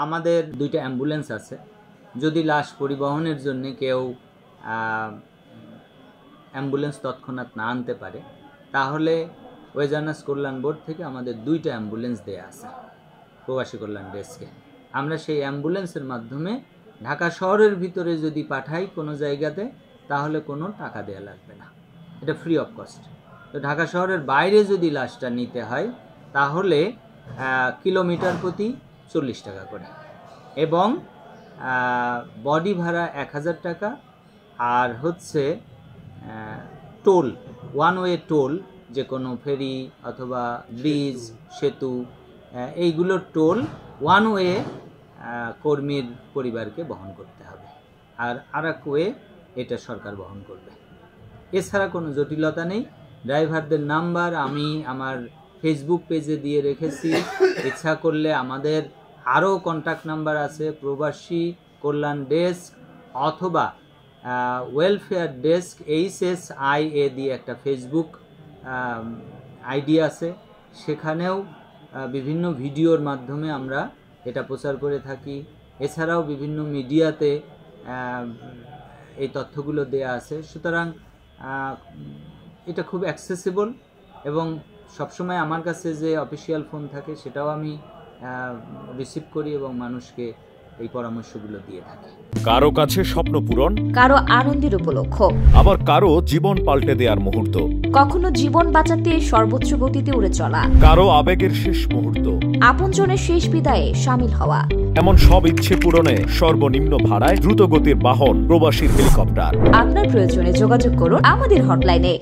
আমাদের 2টা অ্যাম্বুলেন্স আছে। যদি লাশ পরিবহনের জন্য কেউ অ্যাম্বুলেন্স তৎক্ষণাৎ না আনতে পারে, তাহলে ওয়েজার্নাস কল্যাণ বোর্ড থেকে আমাদের 2টা অ্যাম্বুলেন্স দেয়া আছে প্রবাসী কল্যাণ ডেস্কে। আমরা সেই অ্যাম্বুলেন্সের মাধ্যমে ঢাকা শহরের ভিতরে যদি পাঠাই কোনো জায়গাতে, তাহলে কোনো টাকা দেওয়া লাগবে না, এটা ফ্রি অফ কস্ট। তো ঢাকা শহরের বাইরে যদি লাশটা নিতে হয়, তাহলে কিলোমিটার প্রতি 40 টাকা করে, এবং বডি ভাড়া 1000 টাকা, আর হচ্ছে টোল, ওয়ান ওয়ে টোল, যে কোনো ফেরি অথবা ব্রিজ, সেতু, এইগুলোর টোল ওয়ান ওয়ে কর্মীর পরিবারকে বহন করতে হবে, আর আরেক ওয়ে এটা সরকার বহন করবে। এছাড়া কোনো জটিলতা নেই। ড্রাইভারদের নাম্বার আমি আমার ফেসবুক পেজে দিয়ে রেখেছি। ইচ্ছা করলে আমাদের আরও কন্ট্যাক্ট নাম্বার আছে, প্রবাসী কল্যাণ ডেস্ক অথবা ওয়েলফেয়ার ডেস্ক HSIA দিয়ে একটা ফেসবুক আইডি আছে, সেখানেও বিভিন্ন ভিডিওর মাধ্যমে আমরা এটা প্রচার করে থাকি। এছাড়াও বিভিন্ন মিডিয়াতে এই তথ্যগুলো দেয়া আছে। সুতরাং এটা খুব অ্যাক্সেসিবল, এবং সবসময় আমার কাছে যে অফিসিয়াল ফোন থাকে সেটাও আমি রিসিভ করি এবং মানুষকে এই পরামর্শগুলো দিয়ে থাকি। কারো কাছে স্বপ্ন পূরণ, কারো আনন্দের উপলক্ষ, আবার কারো জীবন পাল্টে দেওয়ার মুহূর্ত, কখনো জীবন বাঁচাতে সর্বোচ্চ গতিতে উড়ে চলা, কারো আবেগের শেষ মুহূর্ত, আপনজনের শেষ বিদায়ে শামিল হওয়া, এমন সব ইচ্ছে পূরণে সর্বনিম্ন ভাড়ায় দ্রুত গতির বাহন প্রবাসীর হেলিকপ্টার। আপনার প্রয়োজনে যোগাযোগ করুন আমাদের হটলাইনে।